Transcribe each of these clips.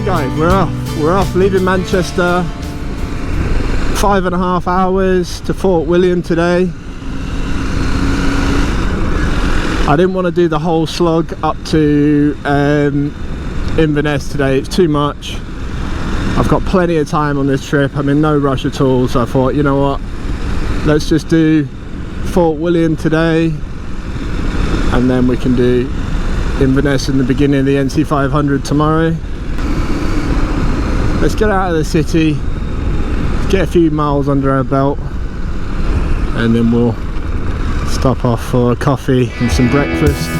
guys, we're off leaving Manchester. 5.5 hours to Fort William today. I didn't want to do the whole slog up to Inverness today, it's too much. I've got plenty of time on this trip, I'm in no rush at all, so I thought, you know what, let's just do Fort William today and then we can do Inverness in the beginning of the NC500 tomorrow. Let's get out of the city, get a few miles under our belt, and then we'll stop off for a coffee and some breakfast.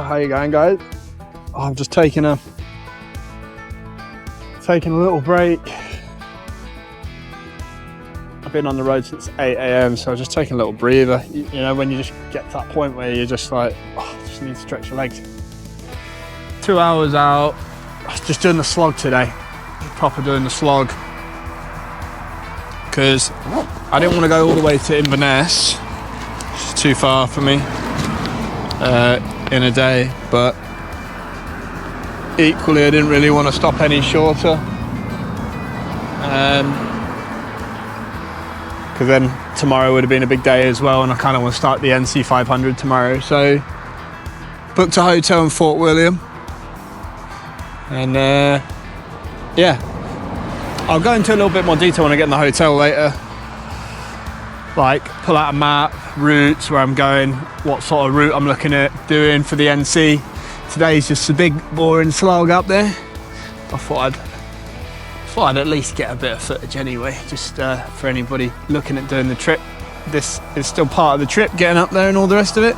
How you going, guys? Oh, I'm just taking a little break. I've been on the road since 8 AM, so I'm just taking a little breather. You know, when you just get to that point where you're just like, oh, I just need to stretch your legs. 2 hours out. I was just doing the slog today. Proper doing the slog. Because I didn't want to go all the way to Inverness. It's too far for me. In a day, but equally I didn't really want to stop any shorter, because then tomorrow would have been a big day as well, and I kind of want to start the NC500 tomorrow. So booked a hotel in Fort William, and yeah, I'll go into a little bit more detail when I get in the hotel later, like pull out a map, routes, where I'm going, what sort of route I'm looking at doing for the NC. Today's just a big boring slog up there. I thought I'd at least get a bit of footage anyway, just for anybody looking at doing the trip. This is still part of the trip, getting up there and all the rest of it.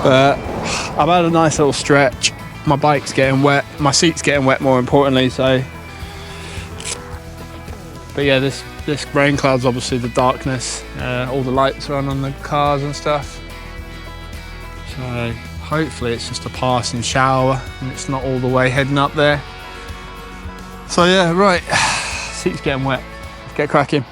But I've had a nice little stretch. My bike's getting wet, my seat's getting wet more importantly, so. But yeah, this rain cloud's obviously the darkness. All the lights are on the cars and stuff. So hopefully it's just a passing shower and it's not all the way heading up there. So yeah, right, seat's getting wet. Let's get cracking.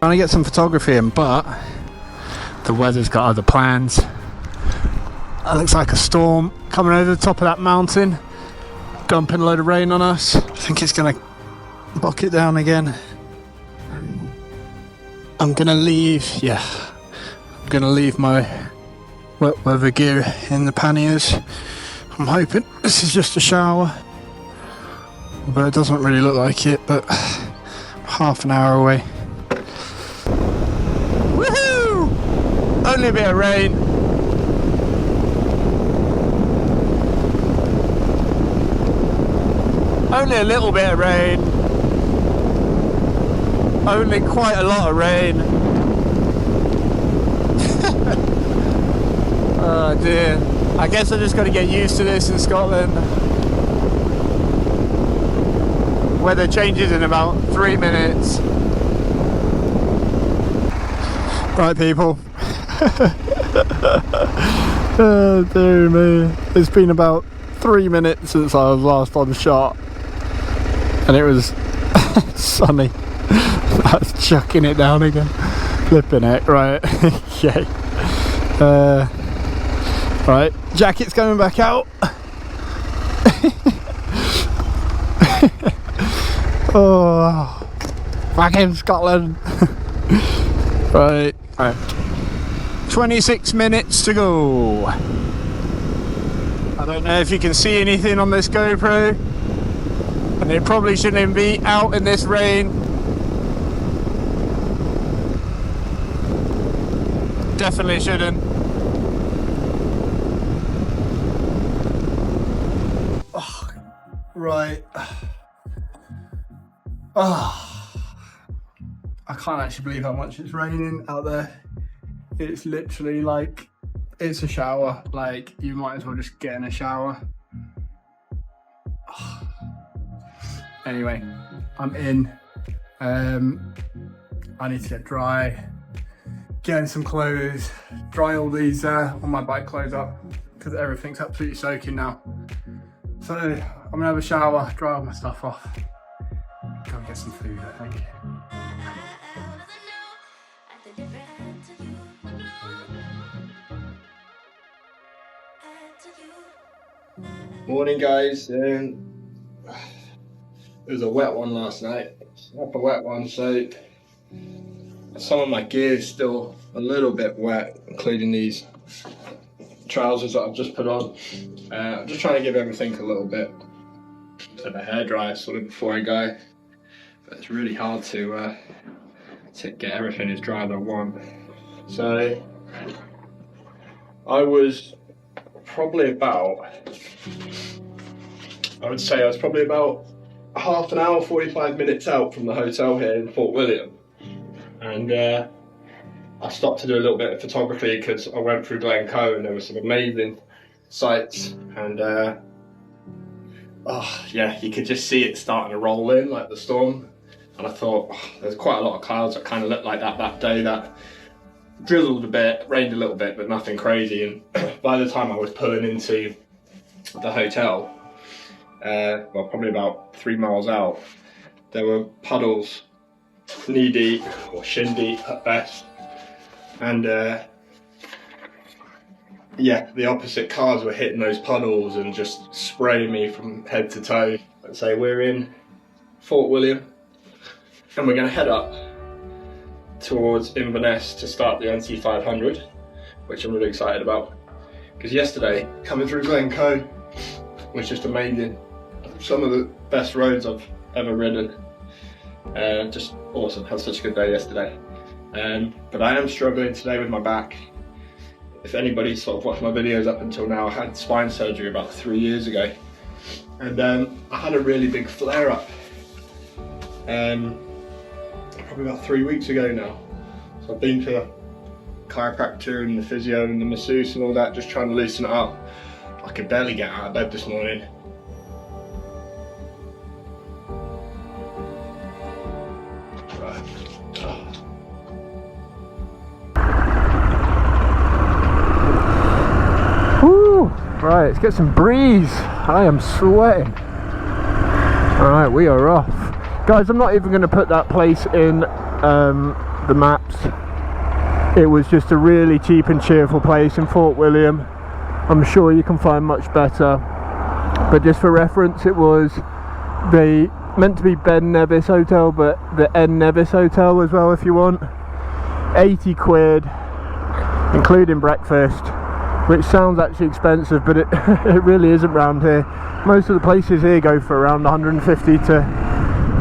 Trying to get some photography in, but the weather's got other plans. It looks like a storm coming over the top of that mountain. dumping a load of rain on us. I think it's gonna bucket down again. I'm gonna leave, I'm gonna leave my wet weather gear in the panniers. I'm hoping this is just a shower, but it doesn't really look like it, but half an hour away. Woohoo! Only a bit of rain. Only a little bit of rain. Only quite a lot of rain. Oh dear. I guess I just got to get used to this in Scotland. Weather changes in about 3 minutes. Right people. Oh dear me. It's been about 3 minutes since I was last on shot. And it was sunny. I was chucking it down again. Flipping it, right. Yay. Right, jacket's coming back out. Oh, back in Scotland. Right. 26 minutes to go. I don't know if you can see anything on this GoPro, and it probably shouldn't even be out in this rain. Definitely shouldn't. Oh, right. Oh, I can't actually believe how much it's raining out there. It's literally like, it's a shower. Like, you might as well just get in a shower. Oh. Anyway, I'm in. I need to get dry, get in some clothes, dry all these all my bike clothes up, because everything's absolutely soaking now. So I'm gonna have a shower, dry all my stuff off, go and get some food, I think. Morning guys, it was a wet one last night, up a wet one, so some of my gear is still a little bit wet, including these trousers that I've just put on. I'm just trying to give everything a little bit of a hair dry sort of before I go, but it's really hard to get everything as dry as I want. So I was probably about, I would say I was probably about half an hour, 45 minutes out from the hotel here in Fort William. And I stopped to do a little bit of photography because I went through Glencoe and there were some amazing sights. And oh yeah, you could just see it starting to roll in, like the storm. And I thought, oh, there's quite a lot of clouds that kind of looked like that day. That drizzled a bit, rained a little bit, but nothing crazy. And by the time I was pulling into the hotel, well, probably about 3 miles out, there were puddles knee deep or shin deep at best, and yeah, the opposite cars were hitting those puddles and just spraying me from head to toe. Let's say we're in Fort William and we're going to head up towards Inverness to start the NC500, which I'm really excited about, because yesterday coming through Glencoe was just amazing. Some of the best roads I've ever ridden. Just awesome, had such a good day yesterday. But I am struggling today with my back. If anybody sort of watched my videos up until now, I had spine surgery about 3 years ago. And I had a really big flare up probably about 3 weeks ago now. So I've been to the chiropractor and the physio and the masseuse and all that, just trying to loosen it up. I could barely get out of bed this morning. Woo! Right, let's get some breeze. I am sweating. Alright, we are off. Guys, I'm not even going to put that place in the maps. It was just a really cheap and cheerful place in Fort William. I'm sure you can find much better. But just for reference, it was meant to be Ben Nevis Hotel, but the N Nevis Hotel as well if you want. 80 quid, including breakfast, which sounds actually expensive, but it really isn't round here. Most of the places here go for around 150 to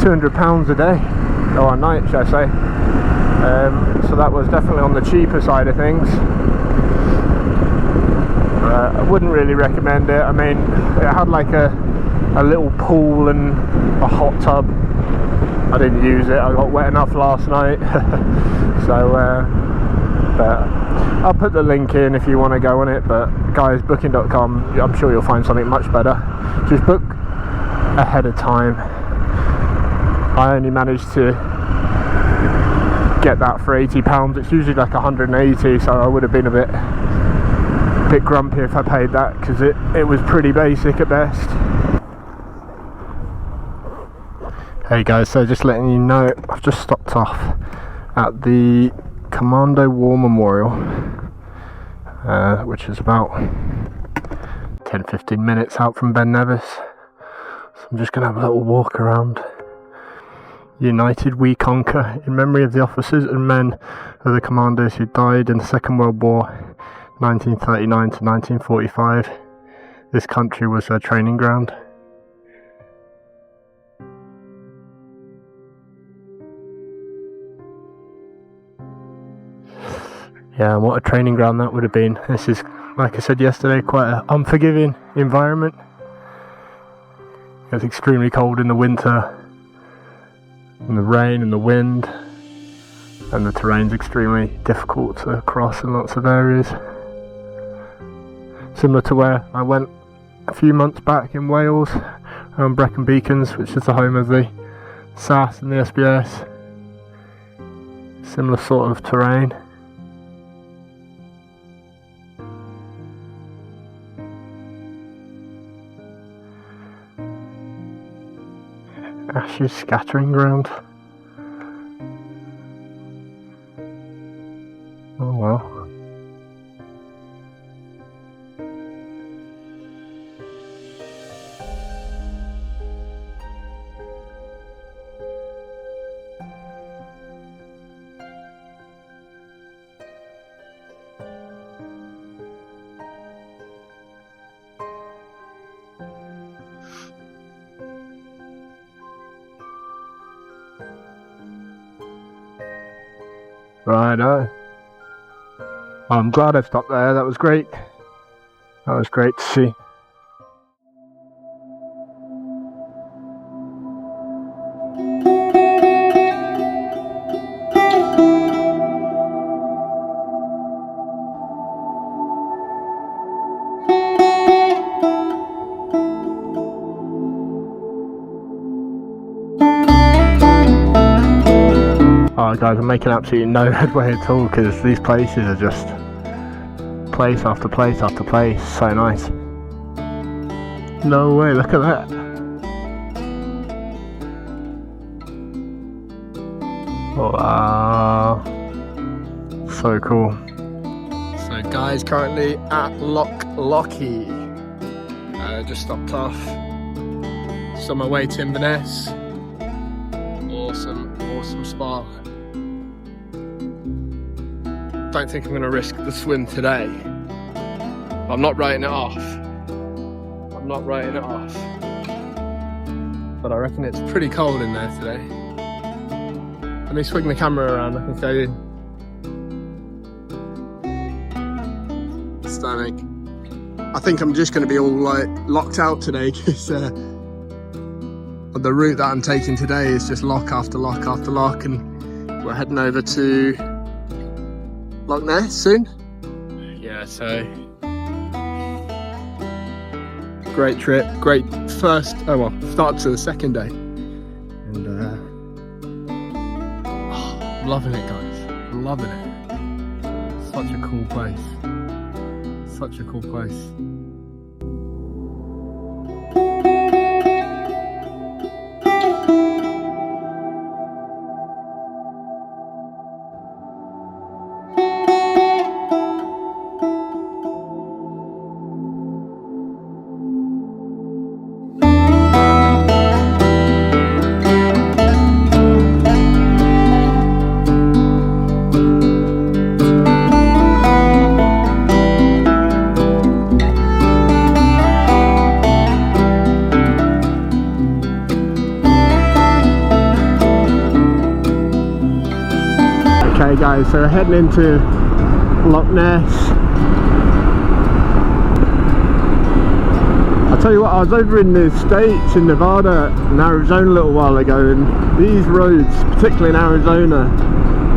200 pounds a day, or a night, should I say. So that was definitely on the cheaper side of things. I wouldn't really recommend it. I mean, it had like a little pool and a hot tub. I didn't use it, I got wet enough last night. So but I'll put the link in if you want to go on it. But guys, booking.com, I'm sure you'll find something much better. Just book ahead of time. I only managed to get that for £80. It's usually like 180, so I would have been a bit grumpy if I paid that, because it was pretty basic at best. Hey guys, so just letting you know, I've just stopped off at the Commando War Memorial, which is about 10-15 minutes out from Ben Nevis. So I'm just going to have a little walk around. United we conquer, in memory of the officers and men of the commandos who died in the Second World War, 1939 to 1945. This country was their training ground. Yeah, what a training ground that would have been. This is, like I said yesterday, quite an unforgiving environment. It's extremely cold in the winter, and the rain and the wind, and the terrain's extremely difficult to cross in lots of areas. Similar to where I went a few months back in Wales, around Brecon Beacons, which is the home of the SAS and the SBS. Similar sort of terrain. Ashes scattering ground. Oh well. Righto. I'm glad I stopped there, that was great. That was great to see. Oh guys, I'm making absolutely no headway at all because these places are just place after place after place. So nice. No way, look at that. Wow. So cool. So guys, currently at Lochy. Just stopped off. Just on my way to Ness. Awesome spot. Don't think I'm going to risk the swim today. I'm not writing it off. But I reckon it's pretty cold in there today. Let me swing the camera around, I can show you. Stunning. I think I'm just going to be all like locked out today because the route that I'm taking today is just lock after lock after lock, and we're heading over to Loch Ness soon. Yeah, so great trip, great start to the second day, and I'm loving it guys, I'm loving it. Such a cool place, such a cool place. guys, so we're heading into Loch Ness. I'll tell you what, I was over in the States, in Nevada and Arizona a little while ago, and these roads, particularly in Arizona,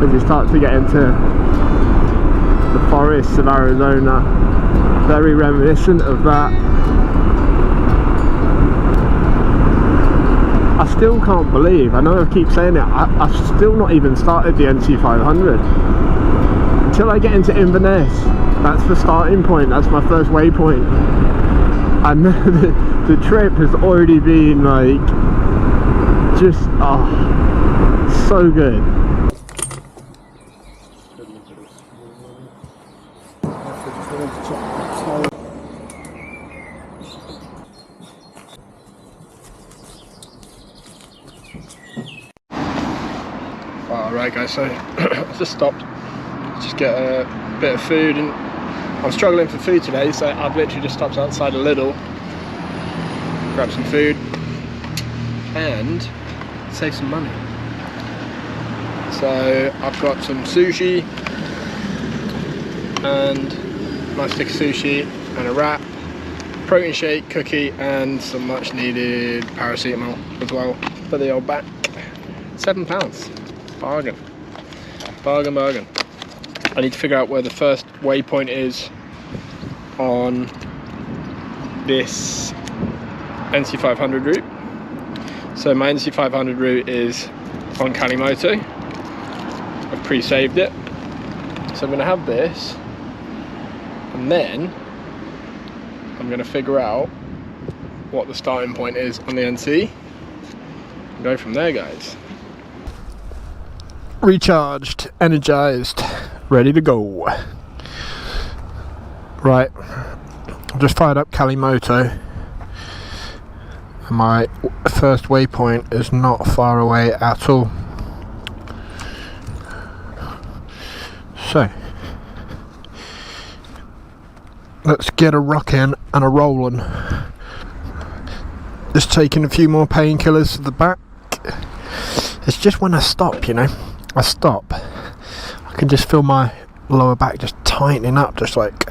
as you start to get into the forests of Arizona, very reminiscent of that. I still can't believe, I know I keep saying it, I've still not even started the NC500. Until I get into Inverness, that's the starting point, that's my first waypoint. And the trip has already been like, just, oh, so good. Alright guys, so I just stopped to get a bit of food, and I'm struggling for food today, so I've literally just stopped outside a little, grab some food and save some money. So I've got some sushi and a nice stick of sushi and a wrap, protein shake, cookie and some much needed paracetamol as well for the old back. £7. Bargain. Bargain, bargain. I need to figure out where the first waypoint is on this NC500 route. So my NC500 route is on Moto. I've pre-saved it. So I'm going to have this, and then I'm going to figure out what the starting point is on the NC and go from there, guys. Recharged, energized, ready to go. Right, I've just fired up Moto, and my first waypoint is not far away at all. So let's get a rockin' and a rollin'. Just taking a few more painkillers to the back. It's just when I stop, you know, I stop, I can just feel my lower back just tightening up, just like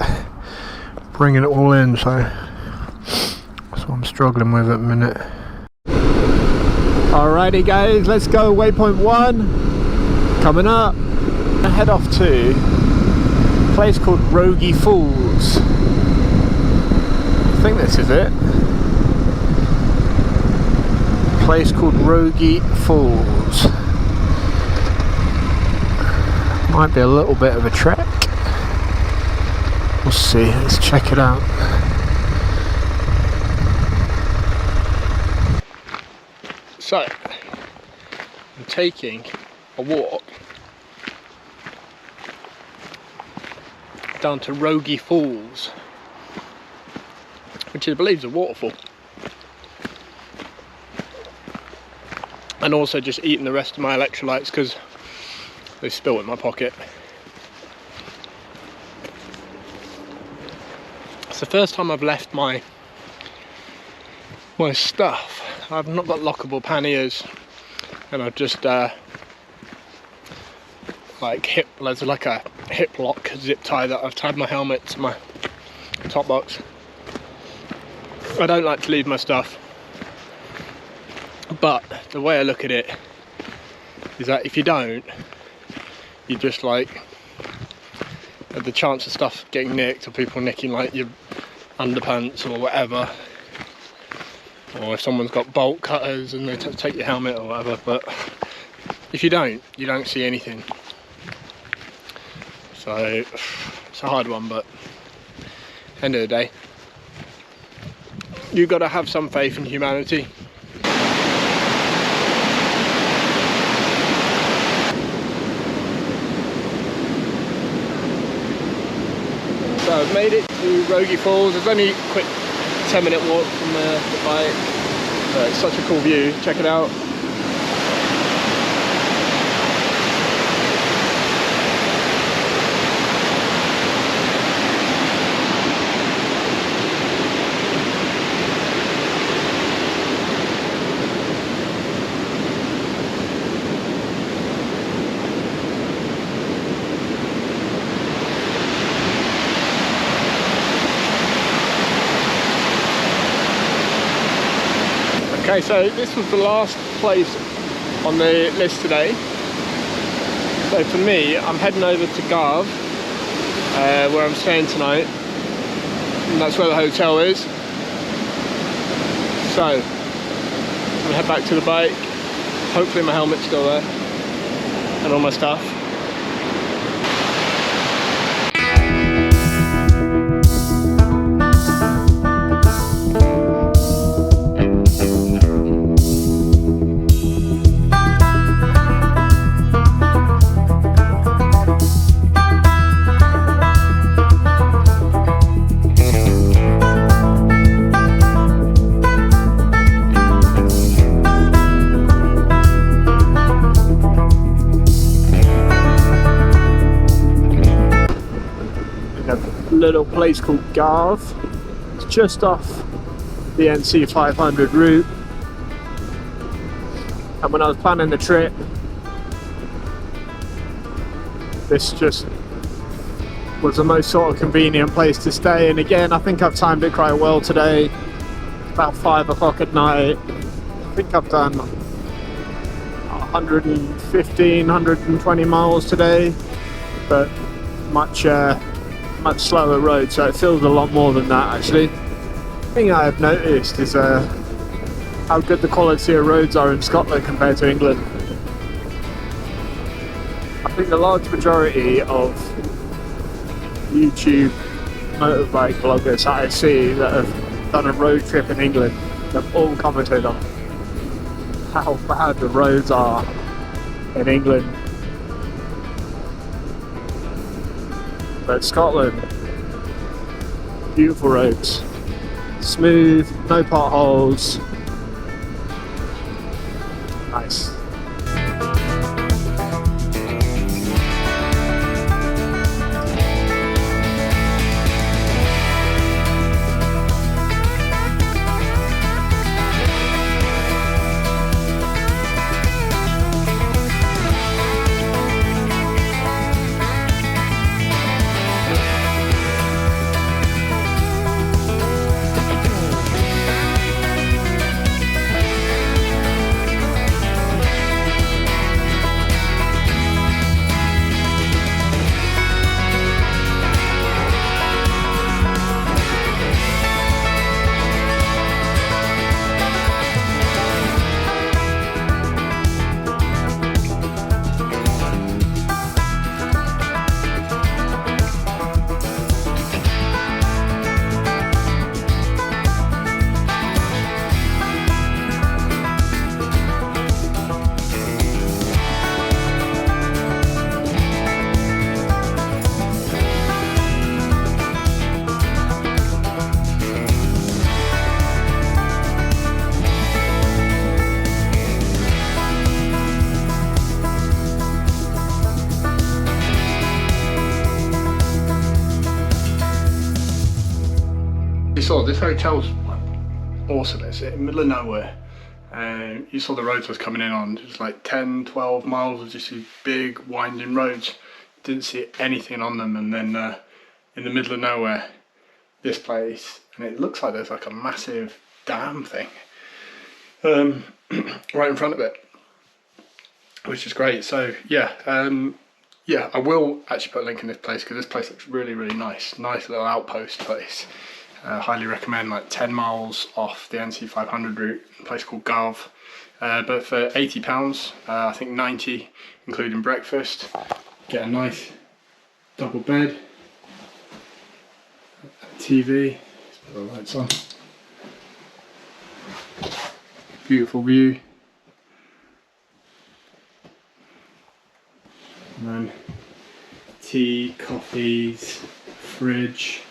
bringing it all in, so that's what I'm struggling with at the minute. Alrighty guys, let's go. Waypoint 1 coming up. I head off to a place called Rogie Falls. I think this is it. A place called Rogie Falls. Might be a little bit of a trek. We'll see, let's check it out. So, I'm taking a walk down to Rogie Falls, which I believe is a waterfall. And also just eating the rest of my electrolytes because they spilt in my pocket. It's the first time I've left my stuff. I've not got lockable panniers, and I've just there's like a hip lock zip tie that I've tied my helmet to my top box. I don't like to leave my stuff, but the way I look at it is that if you don't, you just like the chance of stuff getting nicked, or people nicking like your underpants or whatever, or if someone's got bolt cutters and they take your helmet or whatever. But if you don't see anything. So it's a hard one, but end of the day, you've got to have some faith in humanity. So I've made it to Rogie Falls. It's only a quick 10-minute walk from the bike. It's such a cool view, check it out. Okay, so this was the last place on the list today. So for me, I'm heading over to Garve, where I'm staying tonight, and that's where the hotel is. So I'm gonna head back to the bike. Hopefully my helmet's still there and all my stuff. Little place called Garve. It's just off the NC500 route, and when I was planning the trip, this just was the most sort of convenient place to stay. And again, I think I've timed it quite well today. It's about 5 o'clock at night. I think I've done 115, 120 miles today, but much slower road, so it feels a lot more than that actually. The thing I have noticed is how good the quality of roads are in Scotland compared to England. I think the large majority of YouTube motorbike bloggers that I see that have done a road trip in England have all commented on how bad the roads are in England. But Scotland, beautiful roads, smooth, no potholes, nice. This hotel's awesome. It's in the middle of nowhere, and you saw the roads I was coming in on. It was like 10-12 miles of just these big winding roads. Didn't see anything on them, and then in the middle of nowhere, this place, and it looks like there's like a massive dam thing right in front of it, which is great. So yeah, I will actually put a link in this place because this place looks really nice little outpost place. Highly recommend, like 10 miles off the NC500 route, a place called Garve. But for £80, I think 90 including breakfast, get a nice double bed, TV, let's put the lights on, beautiful view, and then tea, coffees, fridge,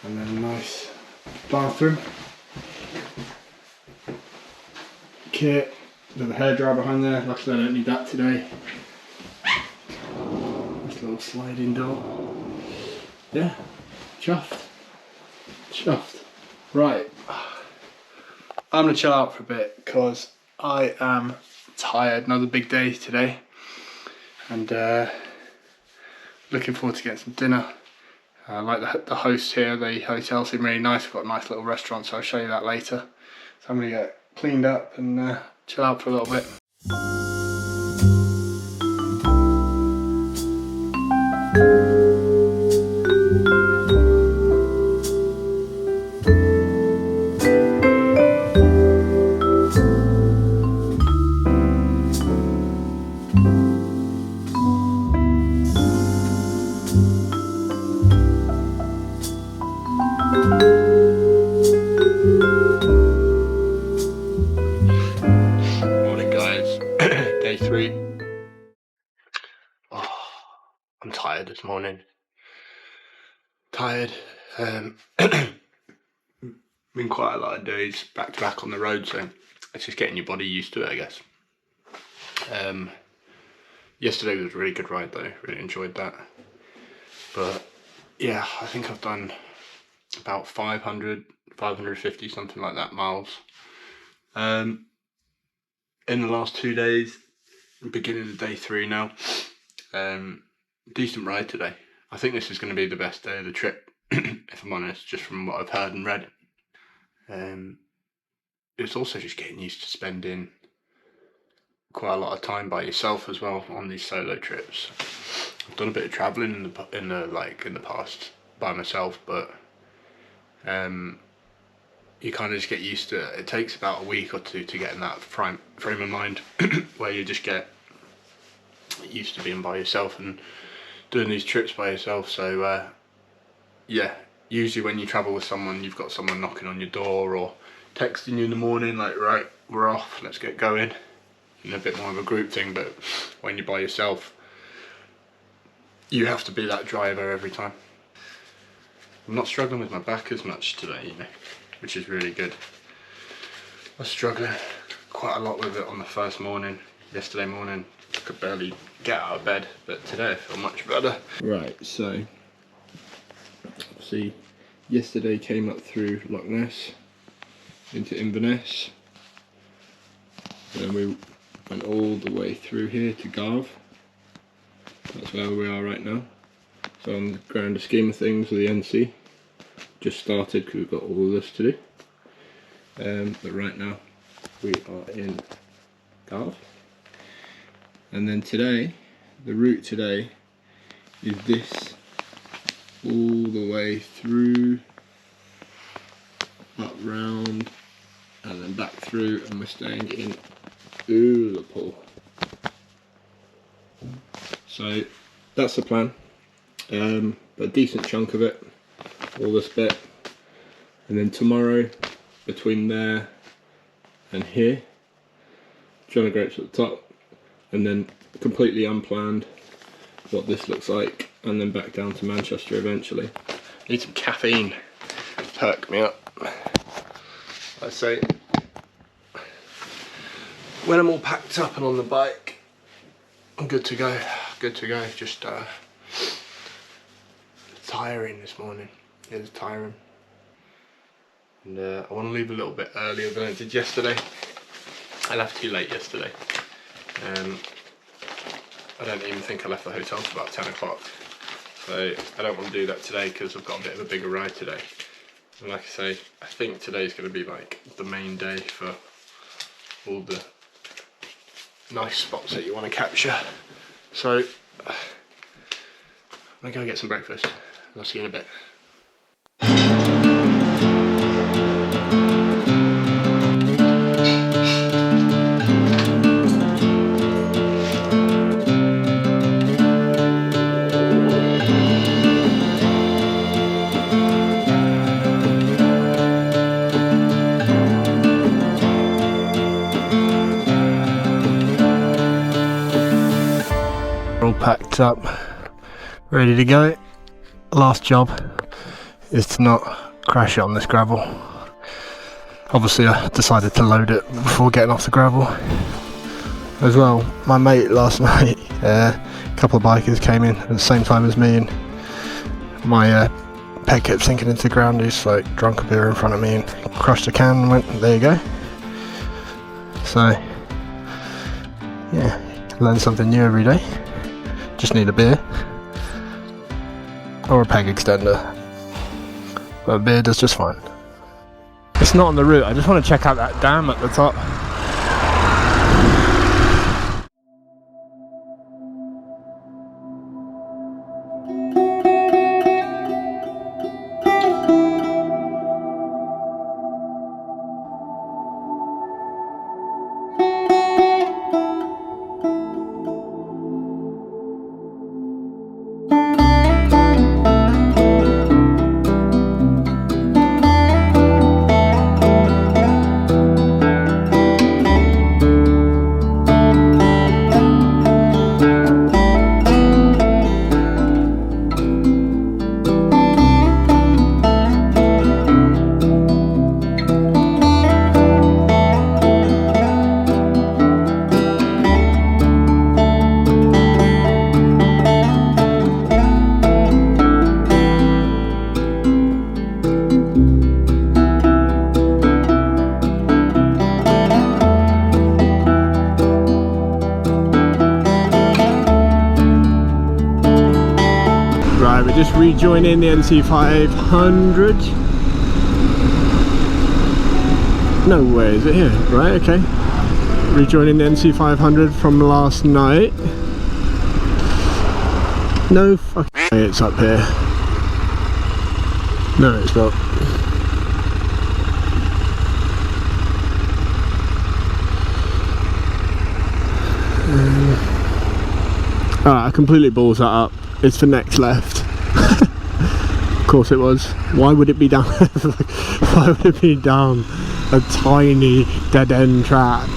and then a nice bathroom, kit, there's a hairdryer behind there. Luckily I don't need that today. Nice little sliding door. Yeah, chuffed. Right, I'm gonna chill out for a bit because I am tired. Another big day today, and looking forward to getting some dinner I like the hosts here. The hotel seem really nice. We've got a nice little restaurant, so I'll show you that later. So I'm going to get cleaned up and chill out for a little bit. Day 3. Oh, I'm tired this morning. Tired. Been quite a lot of days back to back on the road, so it's just getting your body used to it, I guess. Yesterday was a really good ride though, really enjoyed that. But yeah, I think I've done about 550, something like that, miles. In the last 2 days. Beginning of day 3 now. Decent ride today. I think this is going to be the best day of the trip, if I'm honest, just from what I've heard and read. It's also just getting used to spending quite a lot of time by yourself as well on these solo trips. I've done a bit of travelling in the past by myself, but you kind of just get used to it. It takes about a week or 2 to get in that frame of mind where you just get used to being by yourself and doing these trips by yourself. So yeah, usually when you travel with someone, you've got someone knocking on your door or texting you in the morning like, right, we're off, let's get going. And a bit more of a group thing. But when you're by yourself, you have to be that driver every time. I'm not struggling with my back as much today, you know, which is really good. I was struggling quite a lot with it on the first morning. Yesterday morning I could barely get out of bed, but today I feel much better. Right, so see, yesterday came up through Loch Ness into Inverness, and we went all the way through here to Garve. That's where we are right now. So on the grander scheme of things with the NC, just started because we've got all of this to do. But right now we are in Garve. And then today, the route today is this, all the way through, up round, and then back through, and we're staying in Ullapool. So that's the plan, but a decent chunk of it, all this bit, and then tomorrow between there and here, John O'Groats at the top, and then completely unplanned what this looks like, and then back down to Manchester eventually. Need some caffeine, perk me up. I say, when I'm all packed up and on the bike, I'm good to go. Good to go. Just tiring this morning. It was tiring, and I want to leave a little bit earlier than I did yesterday. I left too late yesterday. I don't even think I left the hotel for about 10 o'clock. So I don't want to do that today because I've got a bit of a bigger ride today. And like I say, I think today's going to be like the main day for all the nice spots that you want to capture. So I'm going to go get some breakfast. I'll see you in a bit. All packed up, ready to go. Last job is to not crash it on this gravel. Obviously I decided to load it before getting off the gravel as well. My mate last night, a couple of bikers came in at the same time as me, and my peg kept sinking into the ground. He's like drunk a beer in front of me and crushed a can and went, there you go. So yeah, learn something new every day. Just need a beer. or a peg extender. But a beer does just fine. It's not on the route, I just want to check out that dam at the top. Just rejoining the NC500. No way, is it here? Right, okay. Rejoining the NC500 from last night. No fucking way it's up here. No, it's not. I completely balls that up. It's for next left. Of course it was. Why would it be down? Why would it be down a tiny dead end track?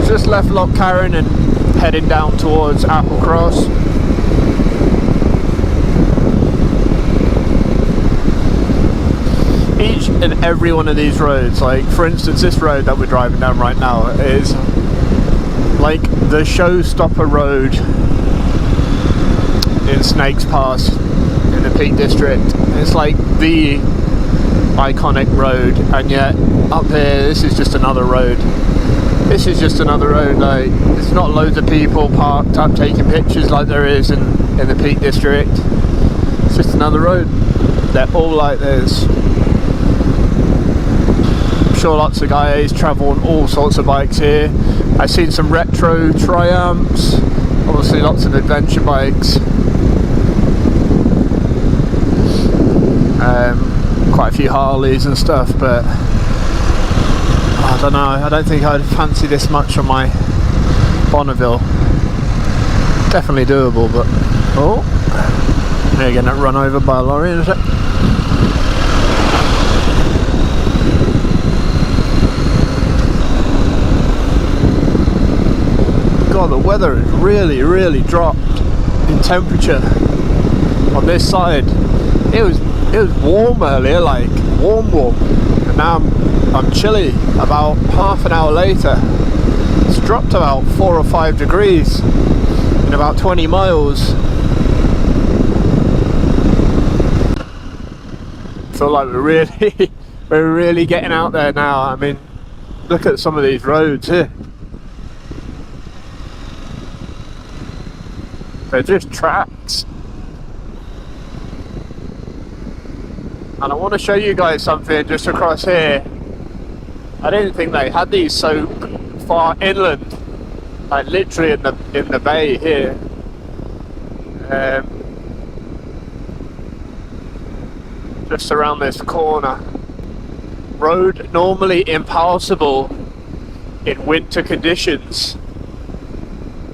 Just left Loch and heading down towards Applecross. Each and every one of these roads, like for instance this road that we're driving down right now, is like the showstopper road in Snakes Pass in the Peak District. It's like the iconic road, and yet up here this is just another road. This is just another road. Like, there's not loads of people parked up taking pictures like there is in the Peak District. It's just another road. They're all like this. I'm sure lots of guys travel on all sorts of bikes here. I've seen some retro Triumphs, obviously lots of adventure bikes. Quite a few Harleys and stuff, but I don't know, I don't think I'd fancy this much on my Bonneville. Definitely doable, but oh, they're getting run over by a lorry in a sec. God, the weather has really dropped in temperature on this side. It was warm earlier, like warm, and now I'm chilly. About half an hour later, it's dropped about 4 or 5 degrees in about 20 miles. I feel like we're really getting out there now. I mean, look at some of these roads here. They're just tracks. And I want to show you guys something just across here. I didn't think they had these so far inland, like literally in the bay here. Just around this corner, road normally impassable in winter conditions.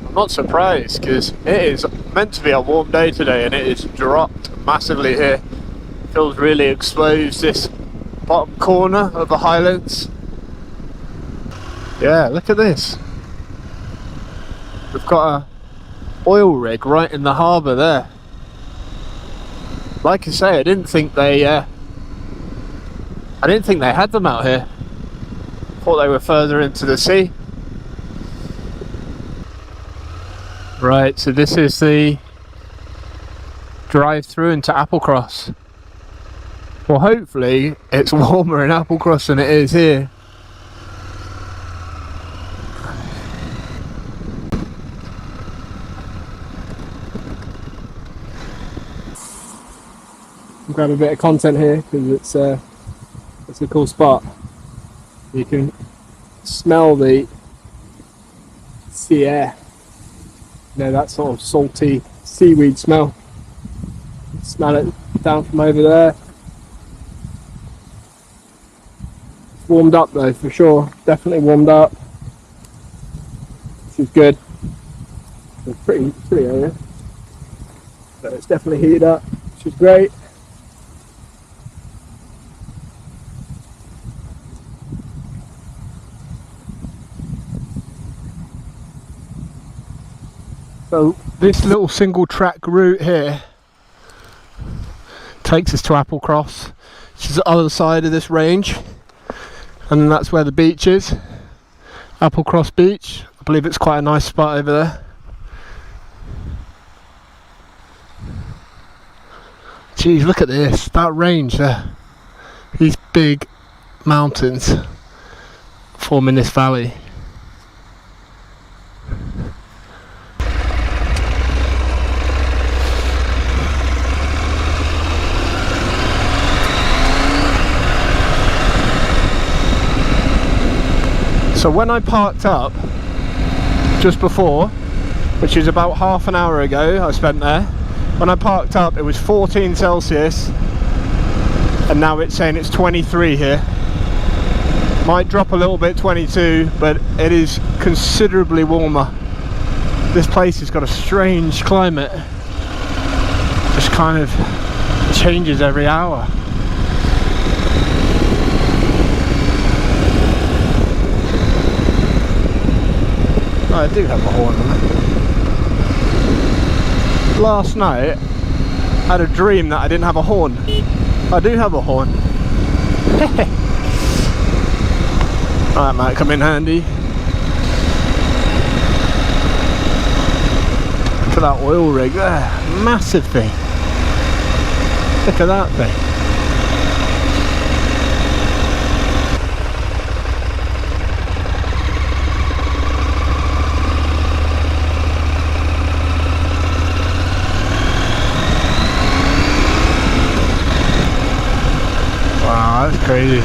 I'm not surprised because it is meant to be a warm day today and it is dropped massively here. Feels really exposed, this bottom corner of the Highlands. Yeah, look at this. We've got a oil rig right in the harbour there. Like I say, I didn't think they had them out here. Thought they were further into the sea. Right, so this is the drive through into Applecross. Well, hopefully it's warmer in Applecross than it is here. Grab a bit of content here because it's a cool spot. You can smell the sea air. You know, that sort of salty seaweed smell. Smell it down from over there. It's warmed up though, for sure. Definitely warmed up. Which is good. It's pretty area. But it's definitely heated up, which is great. So this little single track route here takes us to Applecross, which is the other side of this range, and that's where the beach is, Applecross Beach. I believe it's quite a nice spot over there. Geez, look at this, that range there, these big mountains forming this valley. So when I parked up just before, which is about half an hour ago I spent there, when I parked up it was 14 Celsius and now it's saying it's 23 here. Might drop a little bit, 22, but it is considerably warmer. This place has got a strange climate, just kind of changes every hour. Oh, I do have a horn on it. Last night, I had a dream that I didn't have a horn. I do have a horn. Oh, that might come in handy. Look at that oil rig there. Massive thing. Look at that thing. That's crazy.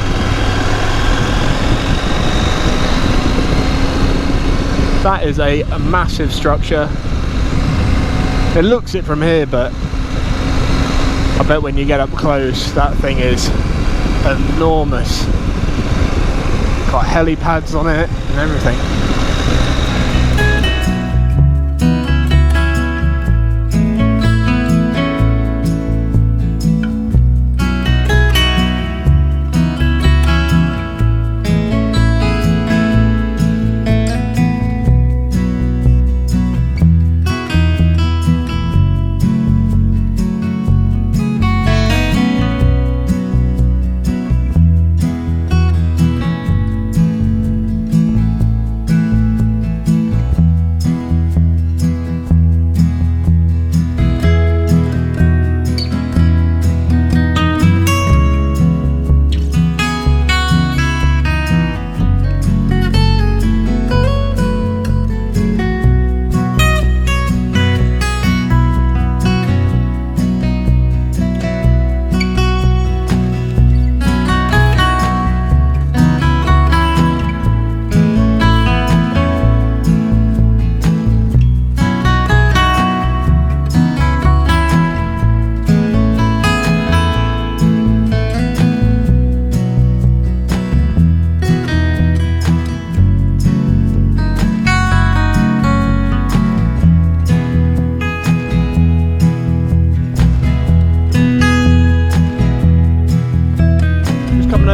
That is a massive structure. It looks it from here, but I bet when you get up close, that thing is enormous. Got helipads on it and everything.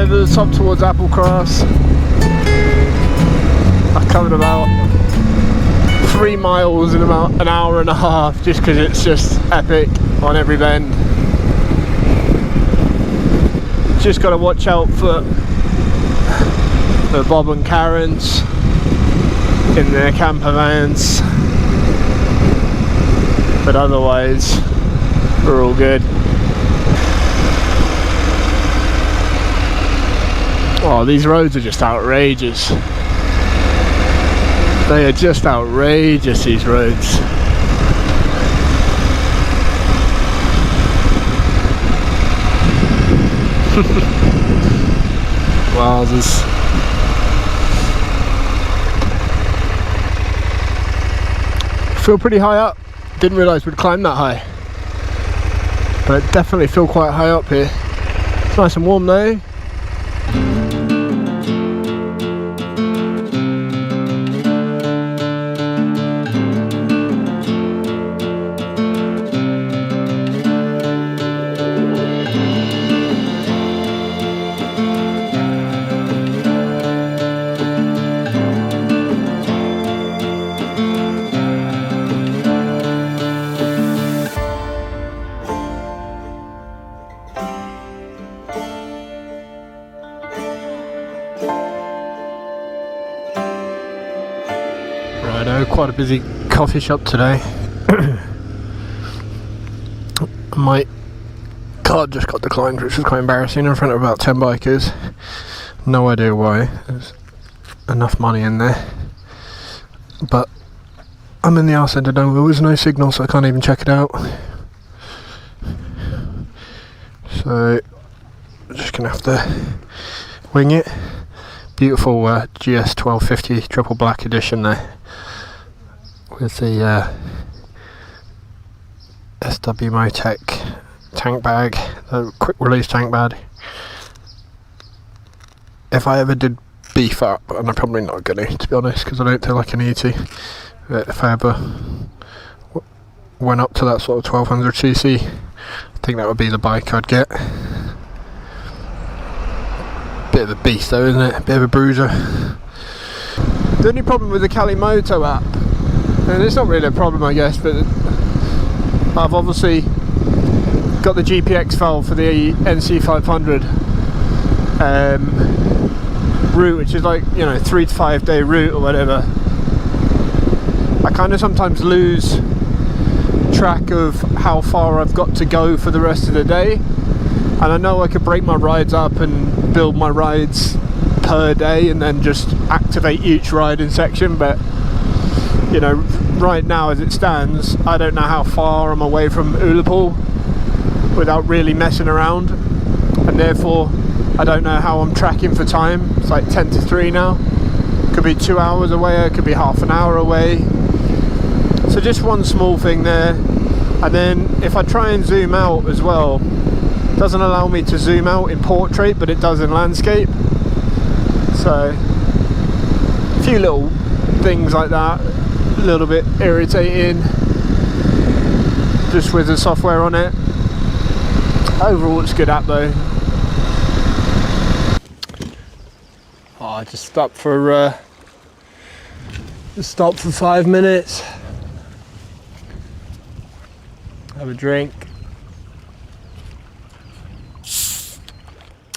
over the top towards Applecross. I covered about 3 miles in about an hour and a half, just because it's just epic on every bend. Just got to watch out for Bob and Karen's in their camper vans, but otherwise we're all good. Oh, these roads are just outrageous. They are just outrageous, these roads. Wowzers. Feel pretty high up. Didn't realise we'd climb that high. But definitely feel quite high up here. It's nice and warm though. Quite a busy coffee shop today. My card just got declined, which was quite embarrassing, in front of about 10 bikers. No idea why. There's enough money in there, but I'm in the arse end of nowhere. There was no signal, so I can't even check it out. So I'm just gonna have to wing it. Beautiful GS 1250 triple black edition there, with the SW Motec tank bag, the quick release tank bag. If I ever did beef up, and I'm probably not going to be honest, because I don't feel like I need to, but if I ever went up to that sort of 1200cc, I think that would be the bike I'd get. Bit of a beast though, isn't it? Bit of a bruiser. The only problem with the Kali Moto app, and it's not really a problem I guess, but I've obviously got the GPX file for the NC500 route, which is like, you know, 3 to 5 day route or whatever. I kind of sometimes lose track of how far I've got to go for the rest of the day, and I know I could break my rides up and build my rides per day and then just activate each ride in section, but you know, right now as it stands, I don't know how far I'm away from Ullapool without really messing around, and therefore I don't know how I'm tracking for time. It's like 10 to 3 now. Could be 2 hours away, it could be half an hour away. So just one small thing there. And then if I try and zoom out as well, it doesn't allow me to zoom out in portrait, but it does in landscape. So a few little things like that, a little bit irritating just with the software on it. Overall it's a good app though. Oh, I just stopped for 5 minutes, have a drink.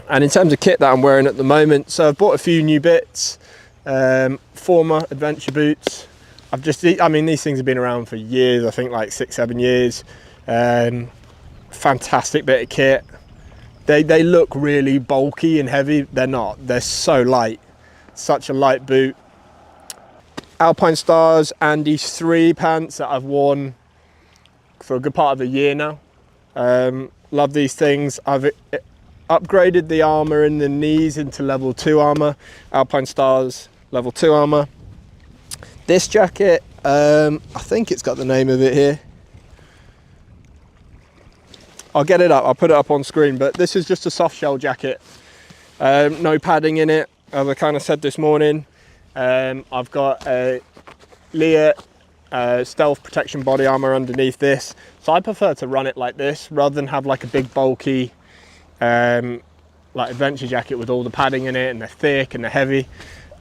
And in terms of kit that I'm wearing at the moment, so I've bought a few new bits. Former adventure boots. I mean, these things have been around for years, I think like 6-7 years. Fantastic bit of kit. They look really bulky and heavy. They're not. They're so light. Such a light boot. Alpine Stars Andy 3 pants that I've worn for a good part of a year now. Love these things. I've upgraded the armour in the knees into level 2 armour. Alpine Stars level 2 armour. This jacket, I think it's got the name of it here. I'll get it up, I'll put it up on screen, but this is just a soft shell jacket. No padding in it, as I kind of said this morning. I've got a Lear stealth protection body armor underneath this. So I prefer to run it like this rather than have like a big bulky like adventure jacket with all the padding in it, and they're thick and they're heavy.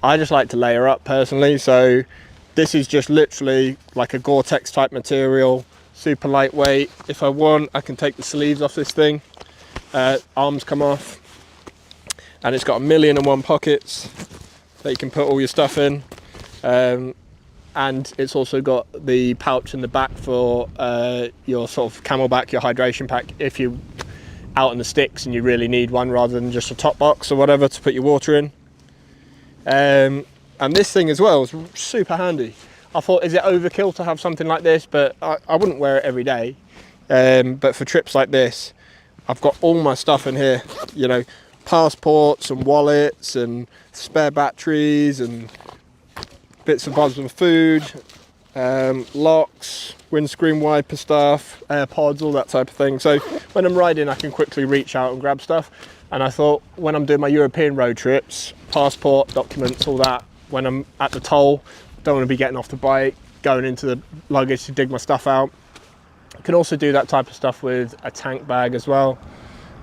I just like to layer up personally, so this is just literally like a Gore-Tex type material, super lightweight. If I want, I can take the sleeves off this thing, arms come off, and it's got 1,000,001 pockets that you can put all your stuff in. And it's also got the pouch in the back for your sort of camelback, your hydration pack, if you're out in the sticks and you really need one rather than just a top box or whatever to put your water in. And this thing as well is super handy. I thought, is it overkill to have something like this? But I wouldn't wear it every day. But for trips like this, I've got all my stuff in here, you know, passports and wallets and spare batteries and bits and bobs of food, locks, windscreen wiper stuff, AirPods, all that type of thing. So when I'm riding, I can quickly reach out and grab stuff. And I thought, when I'm doing my European road trips, passport, documents, all that, when I'm at the toll, don't want to be getting off the bike, going into the luggage to dig my stuff out. I can also do that type of stuff with a tank bag as well.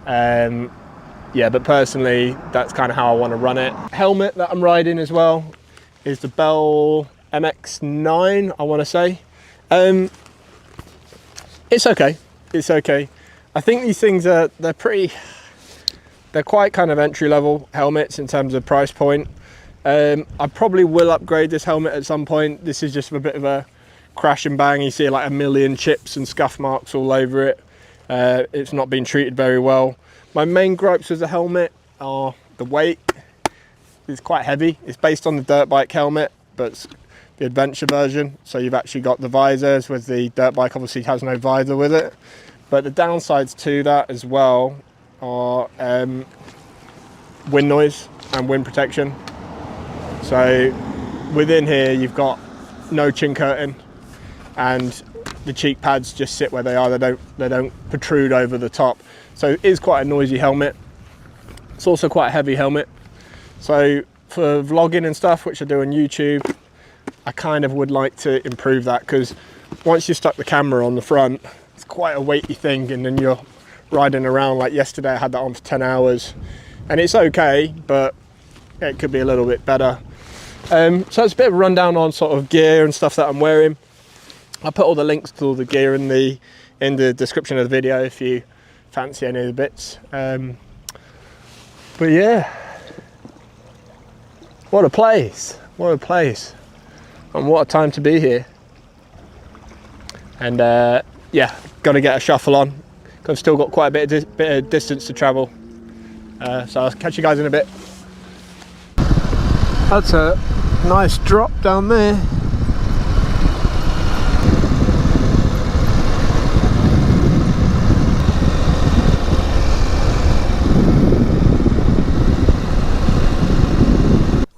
Yeah, but personally, that's kind of how I want to run it. Helmet that I'm riding as well is the Bell MX9, I want to say. It's okay. It's okay. I think these things they're quite kind of entry level helmets in terms of price point. I probably will upgrade this helmet at some point. This is just a bit of a crash and bang. You see like 1,000,000 chips and scuff marks all over it. It's not been treated very well. My main gripes with the helmet are the weight. It's quite heavy. It's based on the dirt bike helmet, but it's the adventure version. So you've actually got the visors, with the dirt bike obviously has no visor with it. But the downsides to that as well are wind noise and wind protection. So within here you've got no chin curtain, and the cheek pads just sit where they are. They don't protrude over the top. So it is quite a noisy helmet. It's also quite a heavy helmet. So for vlogging and stuff, which I do on YouTube, I kind of would like to improve that, because once you stuck the camera on the front, it's quite a weighty thing, and then you're riding around. Like yesterday I had that on for 10 hours and it's okay, but it could be a little bit better. So it's a bit of a rundown on sort of gear and stuff that I'm wearing. I'll put all the links to all the gear in the description of the video if you fancy any of the bits. But yeah, what a place, and what a time to be here. And yeah, got to get a shuffle on. I've still got quite a bit of distance to travel. So I'll catch you guys in a bit. That's a nice drop down there.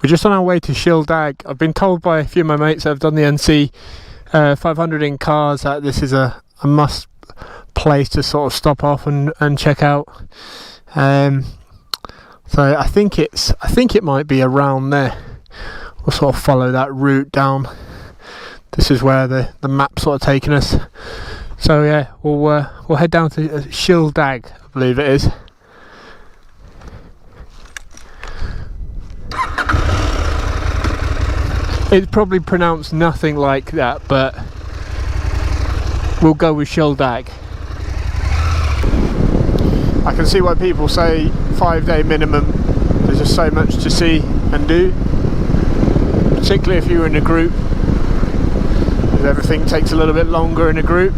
We're just on our way to Shildag. I've been told by a few of my mates that have done the NC500 in cars that this is a must place to sort of stop off and check out. So I think it might be around there. We'll sort of follow that route down. This is where the map's sort of taking us. So yeah, we'll head down to Shildag, I believe it is. It's probably pronounced nothing like that, but we'll go with Shildag. I can see why people say 5-day minimum. There's just so much to see and do, particularly if you're in a group, because everything takes a little bit longer in a group.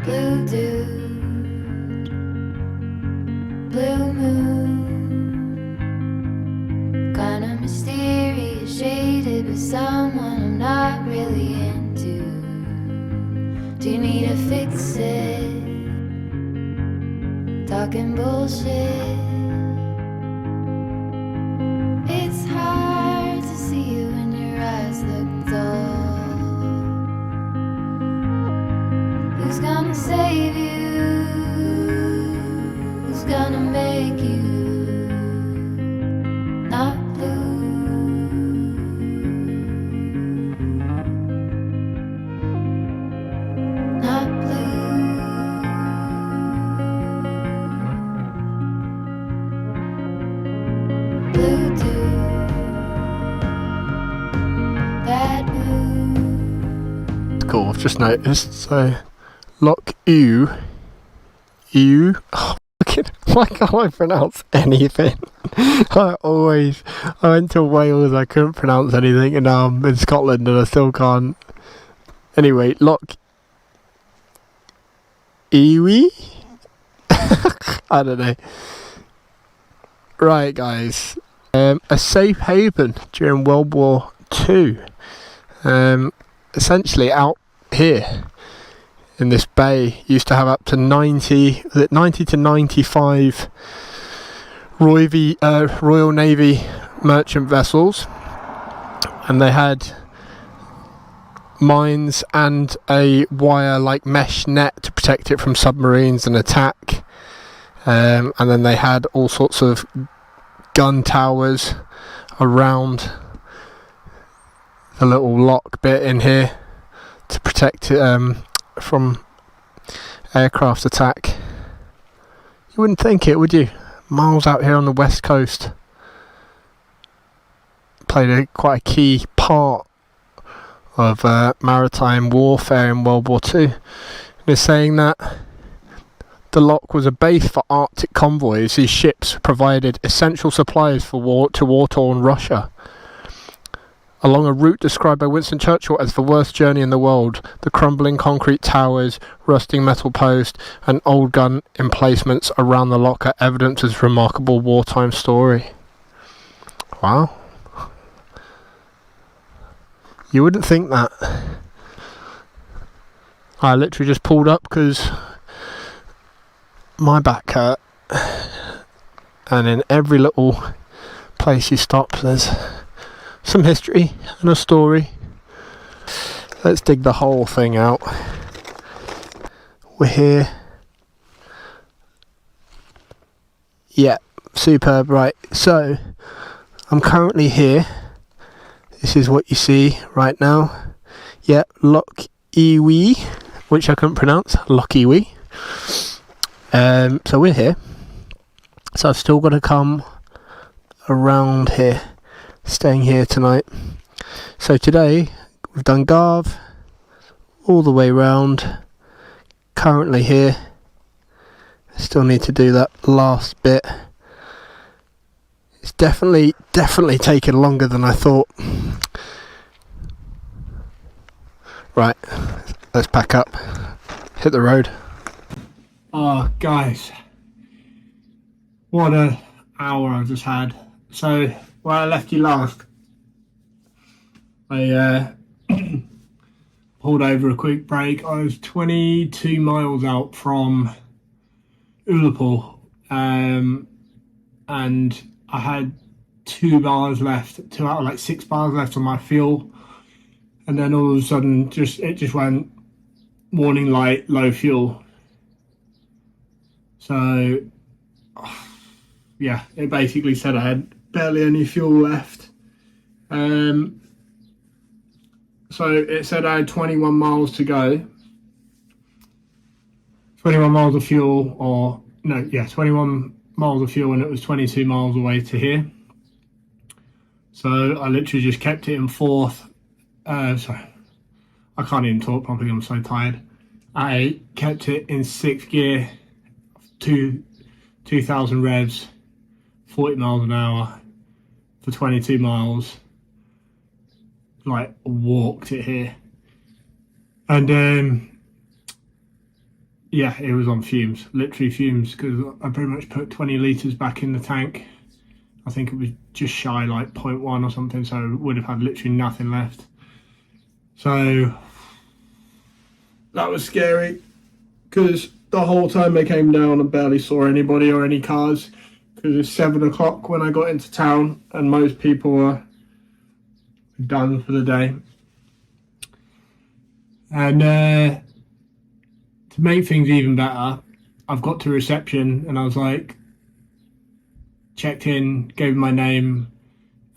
Blue dude, blue moon, kinda mysterious, shaded with someone I'm not really into. Do you need to fix it? Talking bullshit. It's hard to see you when your eyes look dull. Who's gonna save you? Who's gonna make you cool. I've just noticed. So, Loch oh, why can't I pronounce anything? I went to Wales, I couldn't pronounce anything, and now I'm in Scotland and I still can't. Anyway, Loch Iwi? I don't know. Right, guys. A safe haven during World War II. Essentially out here in this bay used to have up to 90 to 95 Royal Navy merchant vessels, and they had mines and a wire like mesh net to protect it from submarines and attack, and then they had all sorts of gun towers around the little lock bit in here to protect it from aircraft attack. You wouldn't think it, would you? Miles out here on the west coast. Played quite a key part of maritime warfare in World War II. They're saying that the Loch was a base for Arctic convoys. These ships provided essential supplies for war-torn Russia. Along a route described by Winston Churchill as the worst journey in the world, the crumbling concrete towers, rusting metal posts, and old gun emplacements around the Loch are evidence of this remarkable wartime story. Wow. You wouldn't think that. I literally just pulled up because my back hurt, and in every little place you stop there's some history and a story. Let's dig the whole thing out. We're here. Yeah, superb. Right, so I'm currently here. This is what you see right now. Yeah, Loch Iwi, which I couldn't pronounce. Loch Iwi. So we're here. So I've still got to come around here, staying here tonight. So today we've done Garve all the way round. Currently here. Still need to do that last bit. It's definitely taken longer than I thought. Right, let's pack up, hit the road. Oh guys, what an hour I've just had. So where I left you last, I pulled over a quick break. I was 22 miles out from Ullapool, and I had 2 bars left, 2 out of like 6 bars left on my fuel, and then all of a sudden it just went warning light, low fuel. So yeah, it basically said I had barely any fuel left. So it said I had 21 miles to go. 21 miles of fuel, or no, yeah, 21 miles of fuel, and it was 22 miles away to here. So I literally just kept it in fourth. Sorry, I can't even talk properly, I'm so tired. I kept it in 6th gear, 2,000 revs, 40 miles an hour for 22 miles. Like, walked it here. And yeah, it was on fumes, literally fumes, because I pretty much put 20 litres back in the tank. I think it was just shy, like 0.1 or something, so it would have had literally nothing left. So that was scary, because the whole time they came down I barely saw anybody or any cars, because it's 7 o'clock when I got into town and most people were done for the day. And to make things even better, I've got to reception and I was like, checked in, gave my name,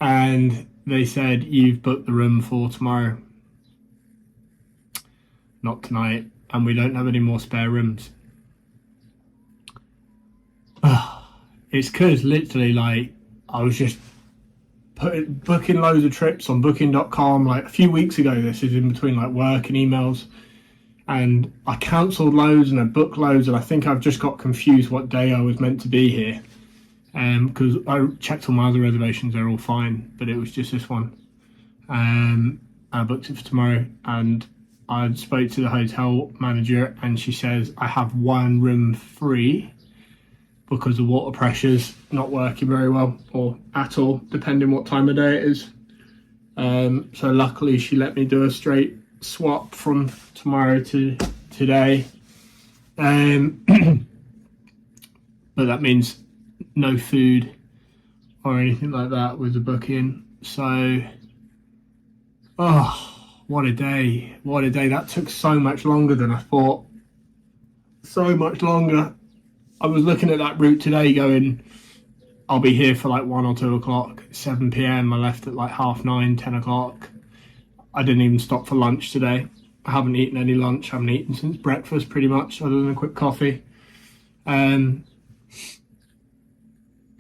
and they said, you've booked the room for tomorrow, not tonight, and we don't have any more spare rooms. It's because literally, like, I was just booking loads of trips on booking.com. Like a few weeks ago, this is in between like work and emails, and I cancelled loads and I booked loads, and I think I've just got confused what day I was meant to be here, because I checked all my other reservations, they're all fine, but it was just this one. I booked it for tomorrow, and I spoke to the hotel manager and she says I have one room free because the water pressure's not working very well, or at all, depending what time of day it is. So luckily she let me do a straight swap from tomorrow to today. But that means no food or anything like that with the booking. So, oh, what a day. What a day. That took so much longer than I thought. So much longer. I was looking at that route today going, I'll be here for like 1 or 2 o'clock, 7 p.m. I left at like 9:30, 10 o'clock. I didn't even stop for lunch today. I haven't eaten any lunch. I haven't eaten since breakfast pretty much, other than a quick coffee.